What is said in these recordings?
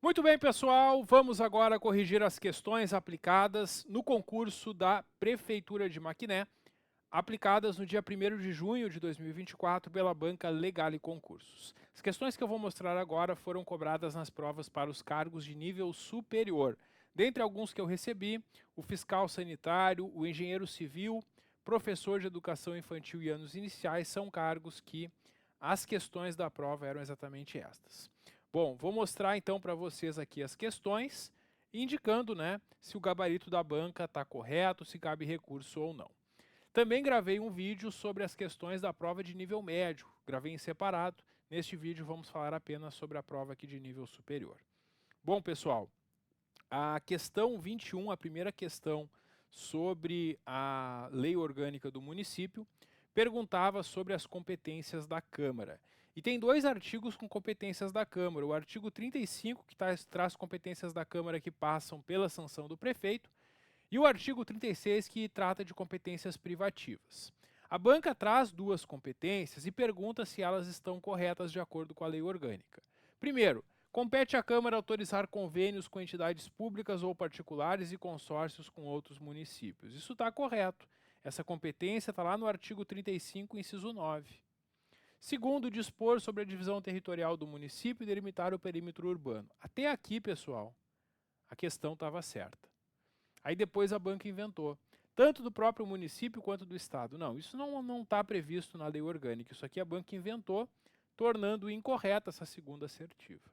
Muito bem, pessoal, vamos agora corrigir as questões aplicadas no concurso da Prefeitura de Maquiné, aplicadas no dia 1º de junho de 2024 pela banca Legale Concursos. As questões que eu vou mostrar agora foram cobradas nas provas para os cargos de nível superior. Dentre alguns que eu recebi, o fiscal sanitário, o engenheiro civil, professor de educação infantil e anos iniciais são cargos que as questões da prova eram exatamente estas. Bom, vou mostrar então para vocês aqui as questões, indicando, se o gabarito da banca está correto, se cabe recurso ou não. Também gravei um vídeo sobre as questões da prova de nível médio, gravei em separado. Neste vídeo vamos falar apenas sobre a prova aqui de nível superior. Bom, pessoal, a questão 21, a primeira questão sobre a lei orgânica do município, perguntava sobre as competências da Câmara. E tem dois artigos com competências da Câmara. O artigo 35, que traz competências da Câmara que passam pela sanção do prefeito, e o artigo 36, que trata de competências privativas. A banca traz duas competências e pergunta se elas estão corretas de acordo com a lei orgânica. Primeiro, compete à Câmara autorizar convênios com entidades públicas ou particulares e consórcios com outros municípios. Isso está correto. Essa competência está lá no artigo 35, inciso 9. Segundo, dispor sobre a divisão territorial do município e delimitar o perímetro urbano. Até aqui, pessoal, a questão estava certa. Aí depois a banca inventou, tanto do próprio município quanto do estado. Não, isso não está previsto na lei orgânica. Isso aqui a banca inventou, tornando incorreta essa segunda assertiva.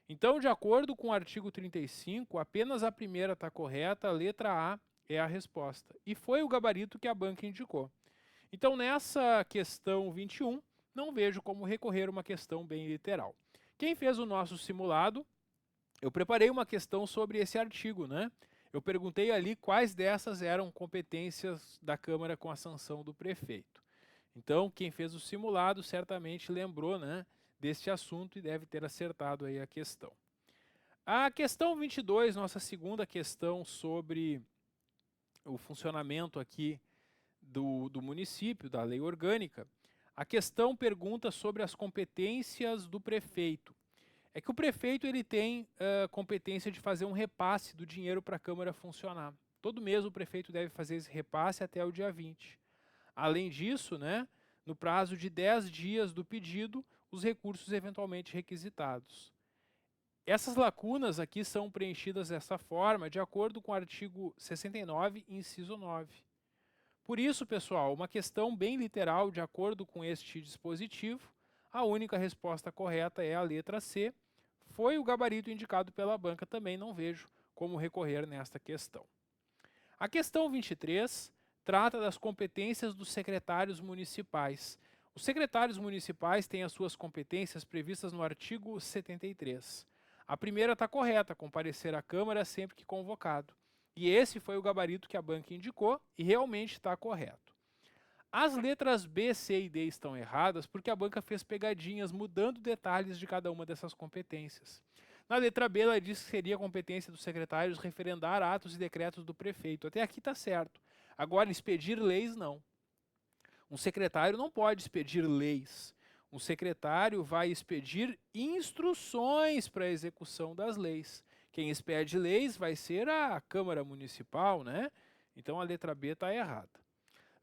Então, de acordo com o artigo 35, apenas a primeira está correta, a letra A é a resposta. E foi o gabarito que a banca indicou. Então, nessa questão 21, não vejo como recorrer uma questão bem literal. Quem fez o nosso simulado, eu preparei uma questão sobre esse artigo, Eu perguntei ali quais dessas eram competências da Câmara com a sanção do prefeito. Então, quem fez o simulado certamente lembrou, deste assunto e deve ter acertado aí a questão. A questão 22, nossa segunda questão sobre o funcionamento aqui do município, da lei orgânica, a questão pergunta sobre as competências do prefeito. É que o prefeito ele tem competência de fazer um repasse do dinheiro para a Câmara funcionar. Todo mês o prefeito deve fazer esse repasse até o dia 20. Além disso, no prazo de 10 dias do pedido, os recursos eventualmente requisitados. Essas lacunas aqui são preenchidas dessa forma, de acordo com o artigo 69, inciso 9. Por isso, pessoal, uma questão bem literal, de acordo com este dispositivo, a única resposta correta é a letra C. Foi o gabarito indicado pela banca, também não vejo como recorrer nesta questão. A questão 23 trata das competências dos secretários municipais. Os secretários municipais têm as suas competências previstas no artigo 73. A primeira está correta, comparecer à Câmara sempre que convocado. E esse foi o gabarito que a banca indicou e realmente está correto. As letras B, C e D estão erradas porque a banca fez pegadinhas mudando detalhes de cada uma dessas competências. Na letra B, ela diz que seria a competência dos secretários referendar atos e decretos do prefeito. Até aqui está certo. Agora, expedir leis, não. Um secretário não pode expedir leis. Um secretário vai expedir instruções para a execução das leis. Quem expede leis vai ser a Câmara Municipal, Então a letra B está errada.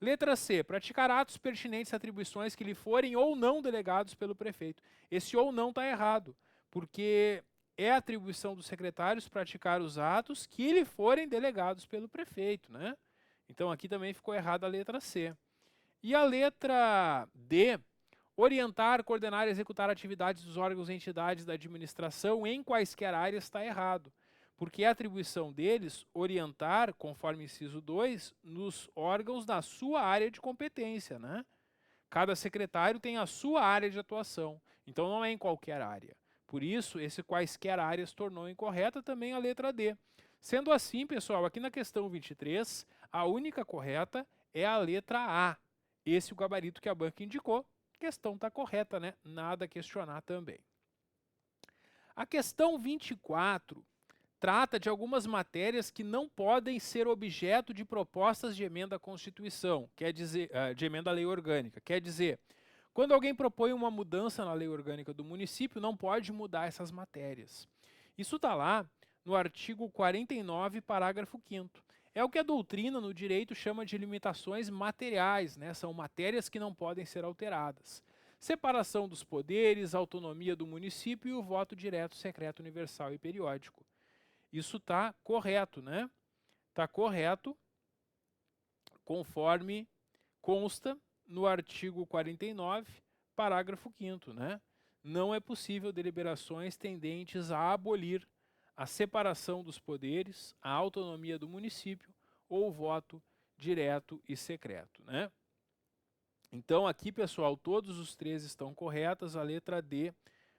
Letra C, praticar atos pertinentes a atribuições que lhe forem ou não delegados pelo prefeito. Esse ou não está errado, porque é atribuição dos secretários praticar os atos que lhe forem delegados pelo prefeito, Então aqui também ficou errada a letra C. E a letra D, orientar, coordenar e executar atividades dos órgãos e entidades da administração em quaisquer áreas está errado, porque é atribuição deles orientar, conforme inciso 2, nos órgãos da sua área de competência, Cada secretário tem a sua área de atuação, então não é em qualquer área. Por isso, esse quaisquer áreas tornou incorreta também a letra D. Sendo assim, pessoal, aqui na questão 23, a única correta é a letra A. Esse é o gabarito que a banca indicou. A questão está correta, Nada a questionar também. A questão 24 trata de algumas matérias que não podem ser objeto de propostas de emenda à Constituição, quer dizer, de emenda à lei orgânica. Quer dizer, Quando alguém propõe uma mudança na lei orgânica do município, não pode mudar essas matérias. Isso está lá no artigo 49, parágrafo 5º. É o que a doutrina no direito chama de limitações materiais, né? São matérias que não podem ser alteradas. Separação dos poderes, autonomia do município e o voto direto, secreto, universal e periódico. Isso está correto, né? Está correto, conforme consta no artigo 49, parágrafo 5º, né? Não é possível deliberações tendentes a abolir a separação dos poderes, a autonomia do município ou o voto direto e secreto, né? Então aqui, pessoal, todos os três estão corretas. A letra D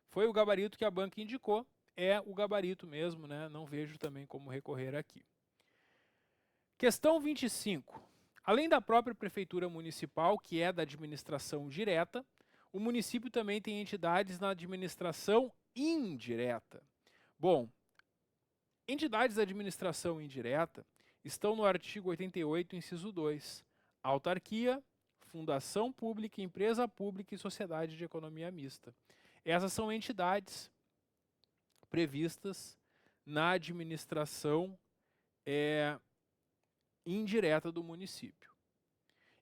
foi o gabarito que a banca indicou, é o gabarito mesmo, né? Não vejo também como recorrer aqui. Questão 25. Além da própria prefeitura municipal, que é da administração direta, o município também tem entidades na administração indireta. Bom, entidades da administração indireta estão no artigo 88, inciso 2. Autarquia, fundação pública, empresa pública e sociedade de economia mista. Essas são entidades previstas na administração indireta do município.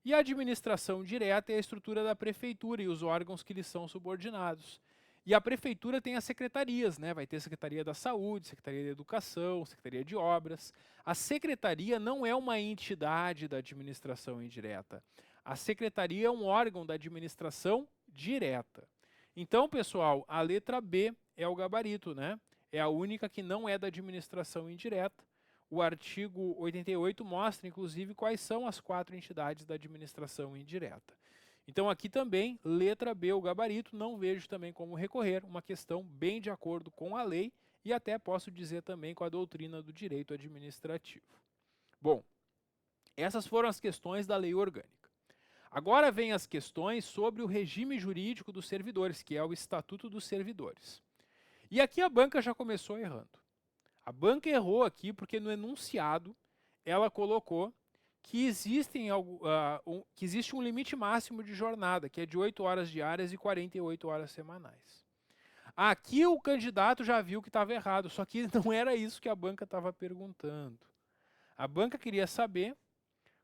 E a administração direta é a estrutura da prefeitura e os órgãos que lhes são subordinados. E a prefeitura tem as secretarias, né? Vai ter Secretaria da Saúde, Secretaria da Educação, Secretaria de Obras. A secretaria não é uma entidade da administração indireta. A secretaria é um órgão da administração direta. Então, pessoal, a letra B é o gabarito, né? É a única que não é da administração indireta. O artigo 88 mostra, inclusive, quais são as 4 entidades da administração indireta. Então aqui também, letra B, o gabarito, não vejo também como recorrer, uma questão bem de acordo com a lei e até posso dizer também com a doutrina do direito administrativo. Bom, essas foram as questões da lei orgânica. Agora vem as questões sobre o regime jurídico dos servidores, que é o Estatuto dos Servidores. E aqui a banca já começou errando. A banca errou aqui porque no enunciado ela colocou que existe um limite máximo de jornada, que é de 8 horas diárias e 48 horas semanais. Aqui o candidato já viu que estava errado, só que não era isso que a banca estava perguntando. A banca queria saber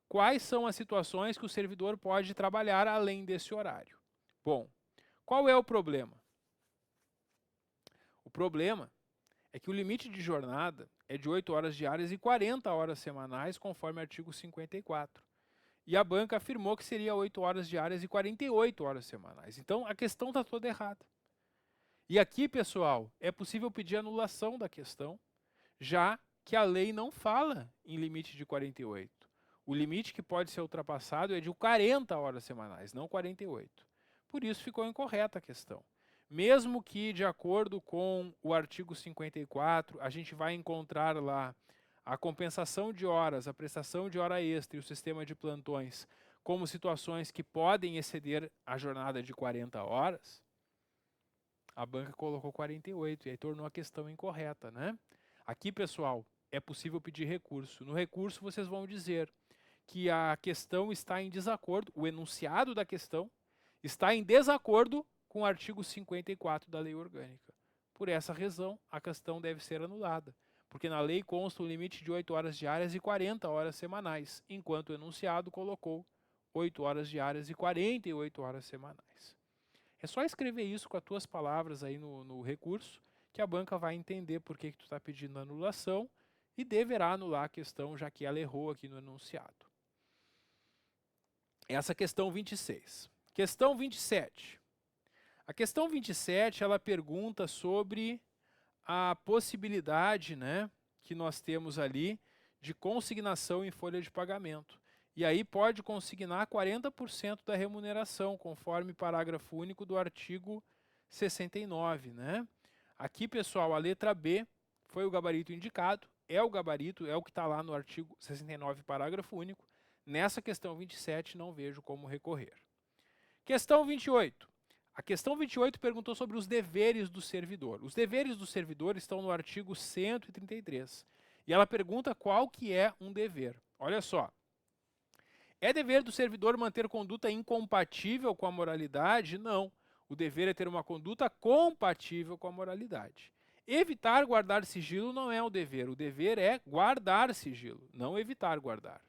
quais são as situações que o servidor pode trabalhar além desse horário. Bom, qual é o problema? O problema é que o limite de jornada é de 8 horas diárias e 40 horas semanais, conforme o artigo 54. E a banca afirmou que seria 8 horas diárias e 48 horas semanais. Então, a questão está toda errada. E aqui, pessoal, é possível pedir anulação da questão, já que a lei não fala em limite de 48. O limite que pode ser ultrapassado é de 40 horas semanais, não 48. Por isso ficou incorreta a questão. Mesmo que, de acordo com o artigo 54, a gente vai encontrar lá a compensação de horas, a prestação de hora extra e o sistema de plantões como situações que podem exceder a jornada de 40 horas, a banca colocou 48 e aí tornou a questão incorreta, né? Aqui, pessoal, é possível pedir recurso. No recurso, vocês vão dizer que a questão está em desacordo, o enunciado da questão está em desacordo com o artigo 54 da lei orgânica. Por essa razão, a questão deve ser anulada, porque na lei consta um limite de 8 horas diárias e 40 horas semanais, enquanto o enunciado colocou 8 horas diárias e 48 horas semanais. É só escrever isso com as tuas palavras aí no recurso, que a banca vai entender por que tu está pedindo anulação e deverá anular a questão, já que ela errou aqui no enunciado. Essa questão 26. Questão 27. A questão 27, ela pergunta sobre a possibilidade, né, que nós temos ali de consignação em folha de pagamento. E aí pode consignar 40% da remuneração, conforme parágrafo único do artigo 69, né? Aqui, pessoal, a letra B foi o gabarito indicado, é o gabarito, é o que está lá no artigo 69, parágrafo único. Nessa questão 27, não vejo como recorrer. Questão 28. A questão 28 perguntou sobre os deveres do servidor. Os deveres do servidor estão no artigo 133. E ela pergunta qual que é um dever. Olha só. É dever do servidor manter conduta incompatível com a moralidade? Não. O dever é ter uma conduta compatível com a moralidade. Evitar guardar sigilo não é o dever é guardar sigilo, não evitar guardar.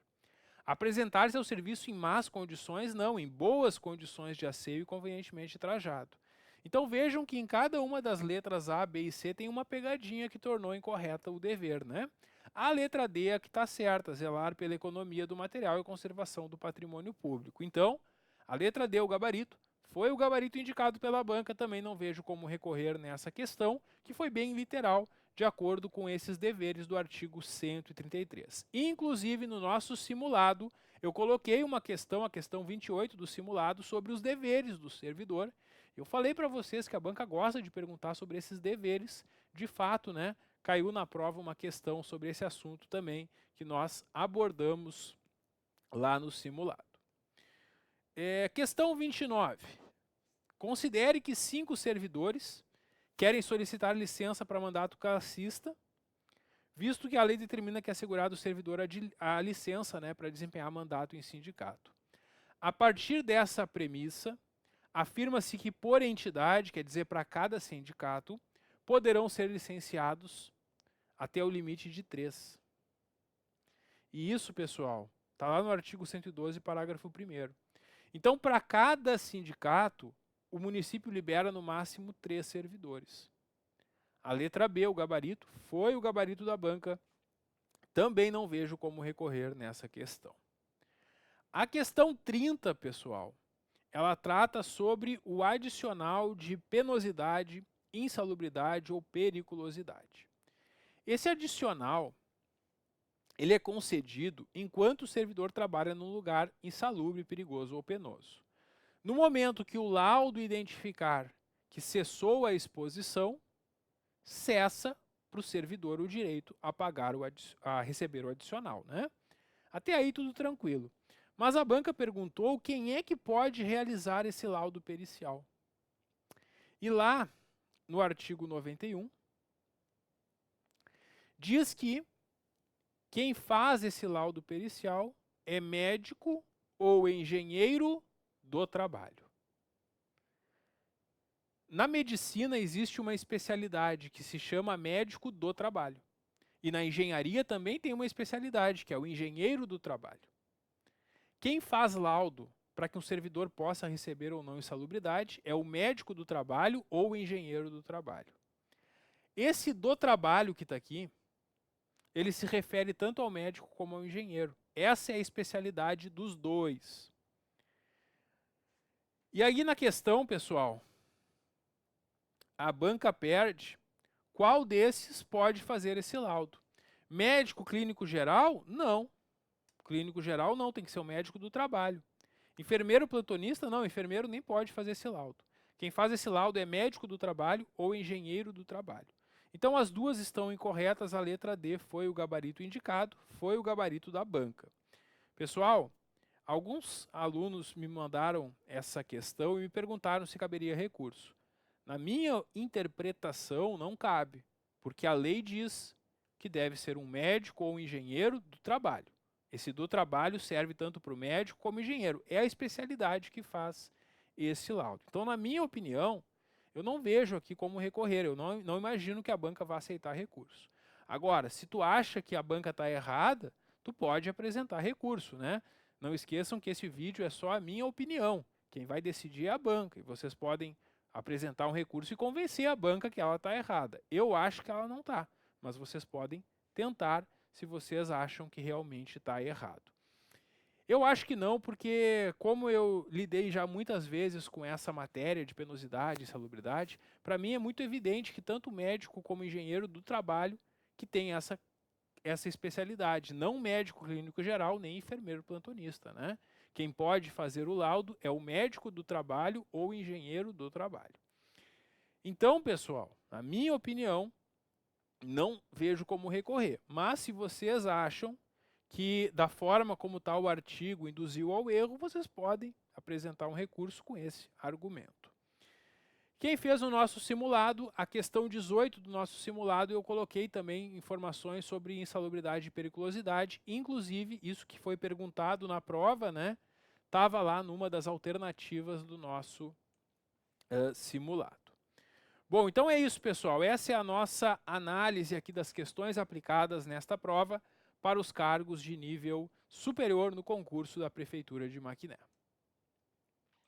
Apresentar-se ao serviço em más condições, não, em boas condições de asseio e convenientemente trajado. Então vejam que em cada uma das letras A, B e C tem uma pegadinha que tornou incorreta o dever, né? A letra D é a que está certa, zelar pela economia do material e conservação do patrimônio público. Então, a letra D, o gabarito, foi o gabarito indicado pela banca, também não vejo como recorrer nessa questão, que foi bem literal, de acordo com esses deveres do artigo 133. Inclusive, no nosso simulado, eu coloquei uma questão, a questão 28 do simulado, sobre os deveres do servidor. Eu falei para vocês que a banca gosta de perguntar sobre esses deveres. De fato, né, caiu na prova uma questão sobre esse assunto também, que nós abordamos lá no simulado. Questão 29. Considere que 5 servidores querem solicitar licença para mandato classista, visto que a lei determina que é assegurado ao servidor a licença, né, para desempenhar mandato em sindicato. A partir dessa premissa, afirma-se que por entidade, quer dizer, para cada sindicato, poderão ser licenciados até o limite de 3. E isso, pessoal, está lá no artigo 112, parágrafo 1º. Então, para cada sindicato, o município libera no máximo 3 servidores. A letra B, o gabarito, foi o gabarito da banca. Também não vejo como recorrer nessa questão. A questão 30, pessoal, ela trata sobre o adicional de penosidade, insalubridade ou periculosidade. Esse adicional, ele é concedido enquanto o servidor trabalha num lugar insalubre, perigoso ou penoso. No momento que o laudo identificar que cessou a exposição, cessa para o servidor o direito a pagar a receber o adicional, né? Até aí tudo tranquilo. Mas a banca perguntou quem é que pode realizar esse laudo pericial. E lá, no artigo 91, diz que quem faz esse laudo pericial é médico ou engenheiro do trabalho. Na medicina existe uma especialidade que se chama médico do trabalho. E na engenharia também tem uma especialidade, que é o engenheiro do trabalho. Quem faz laudo para que um servidor possa receber ou não insalubridade é o médico do trabalho ou o engenheiro do trabalho. Esse do trabalho que está aqui, ele se refere tanto ao médico como ao engenheiro. Essa é a especialidade dos dois. E aí na questão, pessoal, a banca perde, qual desses pode fazer esse laudo? Médico clínico geral? Não. Clínico geral não, tem que ser o médico do trabalho. Enfermeiro plantonista? Não, enfermeiro nem pode fazer esse laudo. Quem faz esse laudo é médico do trabalho ou engenheiro do trabalho. Então as duas estão incorretas, a letra D foi o gabarito indicado, foi o gabarito da banca. Pessoal, alguns alunos me mandaram essa questão e me perguntaram se caberia recurso. Na minha interpretação, não cabe, porque a lei diz que deve ser um médico ou um engenheiro do trabalho. Esse do trabalho serve tanto para o médico como engenheiro. É a especialidade que faz esse laudo. Então, na minha opinião, eu não vejo aqui como recorrer. Eu não imagino que a banca vá aceitar recurso. Agora, se tu acha que a banca está errada, tu pode apresentar recurso, né? Não esqueçam que esse vídeo é só a minha opinião. Quem vai decidir é a banca. E vocês podem apresentar um recurso e convencer a banca que ela está errada. Eu acho que ela não está, mas vocês podem tentar se vocês acham que realmente está errado. Eu acho que não, porque como eu lidei já muitas vezes com essa matéria de penosidade e insalubridade, para mim é muito evidente que tanto médico como engenheiro do trabalho que tem essa especialidade, não médico clínico geral, nem enfermeiro plantonista, né? Quem pode fazer o laudo é o médico do trabalho ou o engenheiro do trabalho. Então, pessoal, na minha opinião, não vejo como recorrer. Mas se vocês acham que da forma como está o artigo induziu ao erro, vocês podem apresentar um recurso com esse argumento. Quem fez o nosso simulado, a questão 18 do nosso simulado, eu coloquei também informações sobre insalubridade e periculosidade, inclusive isso que foi perguntado na prova, né? Estava lá numa das alternativas do nosso simulado. Bom, então é isso, pessoal. Essa é a nossa análise aqui das questões aplicadas nesta prova para os cargos de nível superior no concurso da Prefeitura de Maquiné.